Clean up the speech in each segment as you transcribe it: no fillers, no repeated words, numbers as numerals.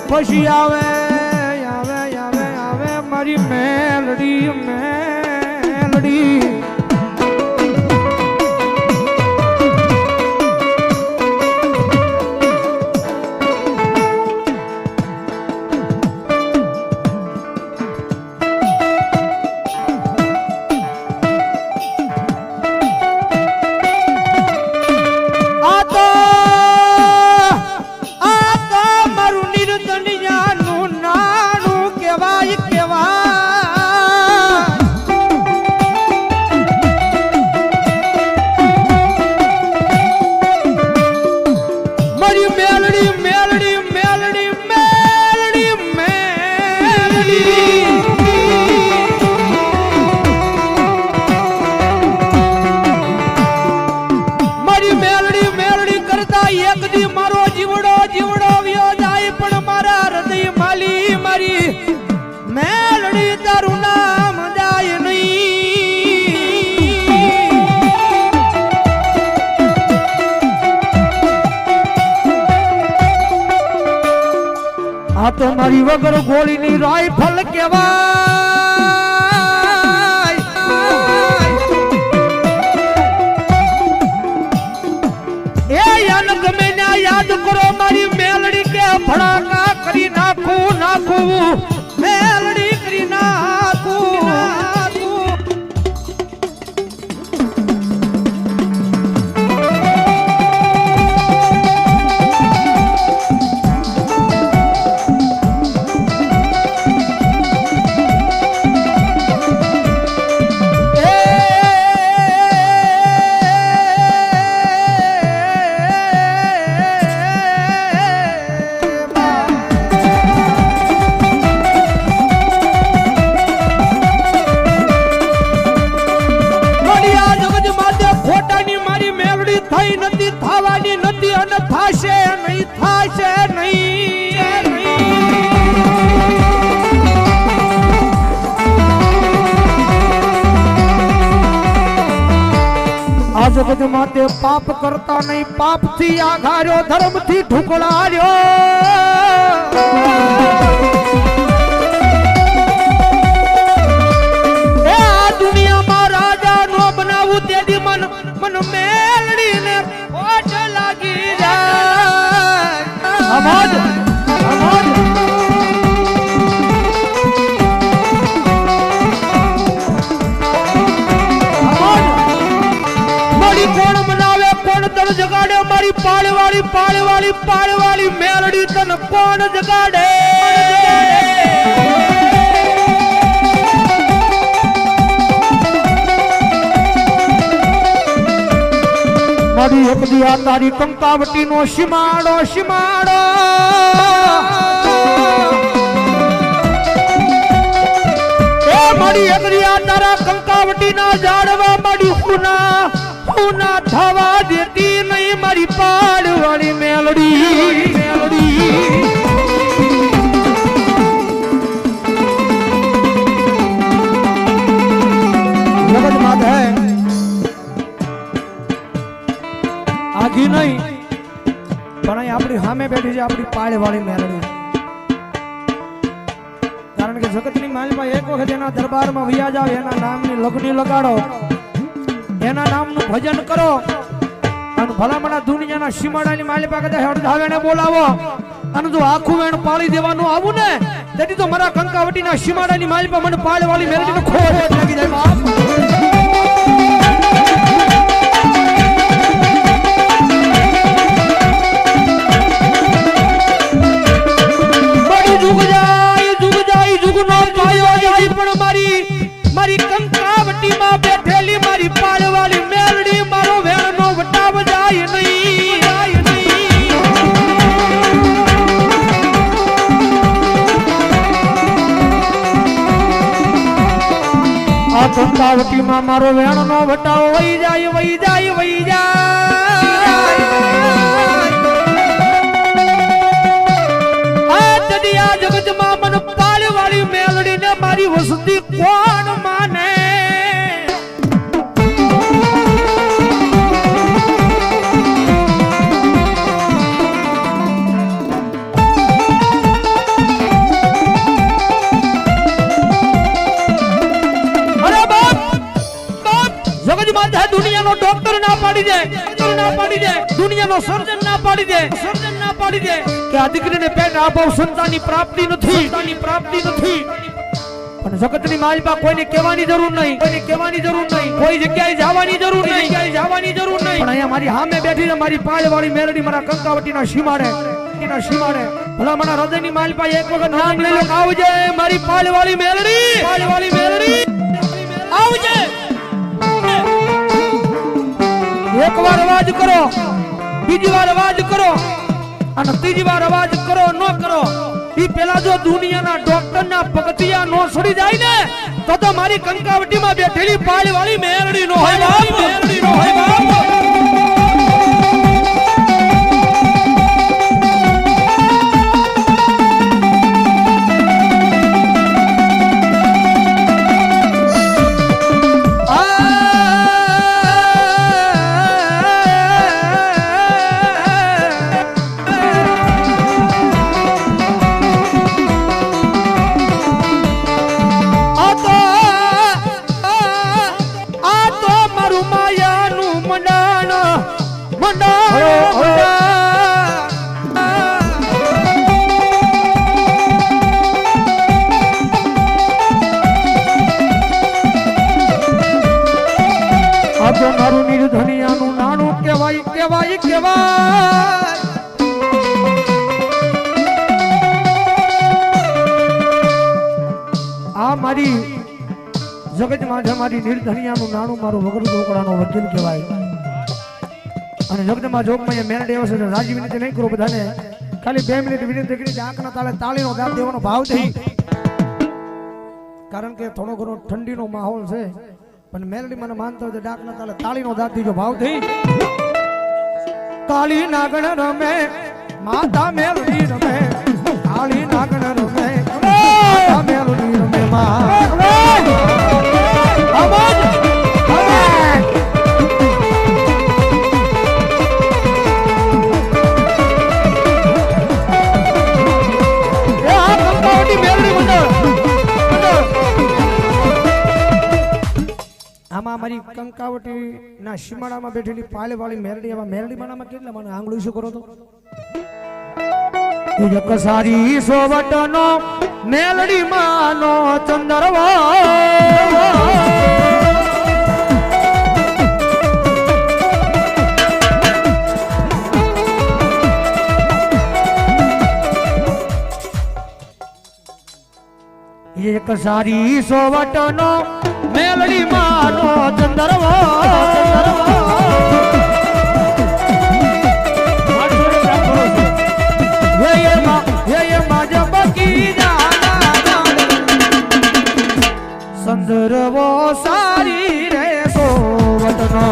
ખુશી આવે આવે આવે આવે મારી મેલડી મેલડી તો મારી વગર ગોળીની રાઈફલ કહેવાય એ યાન ગમે ના યાદ કરો મારી મેલડી કે ભડાકા કરી નાખું મેલડી કરી નાખું જગત માતે પાપ કરતા નહીં પાપ થી આઘાર્યો ધર્મ થી ઠુકડાર્યો એ આ દુનિયામાં રાજા નો બનાવું તેદી મન મેલડીને ખોટ લાગી જાય અમોદ જગાડે મારી પાળવાળી મેલડી તન કોણ જગાડે મારી એક દિયા તારી કંકાવટી નો શિમાડો એ મારી એક દિયા તારા કંકાવટી ના ઝાડવા મારી હુના થવા દેતી નહીં મારી પાડવાળી મેલડી જગત માત હે આઘી નહીં પણ અહીં આપણી સામે બેઠી છે આપણી પાડવાળી મેલડી કારણ કે જગતની માલમાં એક વખત એના દરબારમાં વિયા જાવ એના નામની લગ્ની લગાડો એના નામનું ભજન કરો અને ભલામણા દુનિયાના સીમાડાની માલી પાસે હડધાવેને બોલાવો અને જો આખું વેણ પાળી દેવાનું આવું ને તેથી તો મારા કંકાવટીના સીમાડાની માલી પાસે મને પાળવાળી મેલડીનો ખોટ લાગી જાય બાપ બડી જુગ જાય જુગનો પાયો જાય પણ મારી કંકાવટીમાં બેઠેલી મારી પાળવાળી મેલડી મારો વેણનો વટાવ જાય નહીં આ કંકાવટીમાં મારો વેણનો વટાવ વહી જાય આ દરિયા જગતમાં મન પાળવાળી મેલડીને મારી વસતી કોણ માને પાડી દે, દુનિયાનો સર્જન ના પાડી દે, સર્જન ના પાડી દે કે આ દીકરીને પેટ આપો સંતાનની પ્રાપ્તિ નથી, સંતાનની પ્રાપ્તિ નથી. પણ જગતની માલિકા કોઈને કહેવાની જરૂર નહીં, કોઈને કહેવાની જરૂર નહીં, કોઈ જગ્યાએ જવાની જરૂર નહીં, જગ્યાએ જવાની જરૂર નહીં. પણ અહીંયા મારી સામે બેઠી છે મારી પાળવાળી મેલડી, મારા કંકાવટીના સીમાડે, એના સીમાડે ભલા મારા હૃદયની માલિકા એક વખત નામ લઈ લો. આવજે મારી પાળવાળી મેલડી, પાળવાળી મેલડી આવજે. એકવાર અવાજ કરો, બીજી વાર અવાજ કરો અને ત્રીજી વાર અવાજ કરો ન કરો, ઈ પેલા જો દુનિયાના ડોક્ટરના પગથિયા નો છોડી જાય ને તો મારી કંકાવટીમાં બેઠેલી પાળવાળી મેલડી નો હોય બાપ, મેલડી નો હોય બાપ. મારું નિર્ધનિયાનું નાણું કેવાય કેવાય કેવાય. આ મારી જગતમાં જે મારી નિર્ધનિયાનું નાણું મારું વગર ઢોકળાનો વકીલ કહેવાય. અને જગતમાં જોગમાં મેલડી આવશે તો રાજી વિનંતી નહીં કરો બધાને, ખાલી 2 મિનિટ વિનંતી કરી આંખના તાળે તાળીનો દાબ દેવાનો ભાવ થઈ, કારણ કે થોડો ઘણો ઠંડીનો માહોલ છે. પણ મેલડી મને માનતો હોય તો ડાકના તાલે તાળીનો દાદ દીજો ભાવ થઈ. કાળી નાગણ રમે માતા મેલડી રમે, કાળી નાગણ રમે માતા મેલડી રમે મારી કંકાવટી ના સીમાડામાં બેઠેલી પાળવાળી મેરડી, એવા મેરડી માનામાં કેટલા મને આંગળું શું કરો તો એક સારી સોવટનો મેલડી માનો ચંદરવા. એક સારી સોવટનો મેલડી માનો ચંદરવા. સંદરવો સારી રે સોવટનો.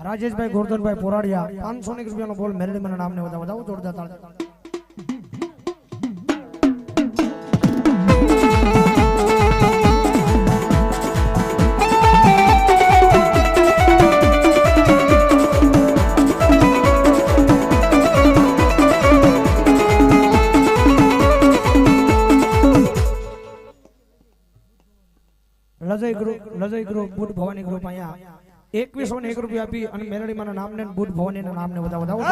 રાજેશભાઈ ગોરધનભાઈ પોરાડિયા 500 રૂપિયાનો બોલ મેલડી મને નામને વધાવો જોરદાર તાળી. લજય ગ્રુપ બુટ ભવાની ગ્રુપ અહીંયા 2101 રૂપિયા આપી અને મેલડી માના નામને બુટ ભવાની ના નામને વધાવો.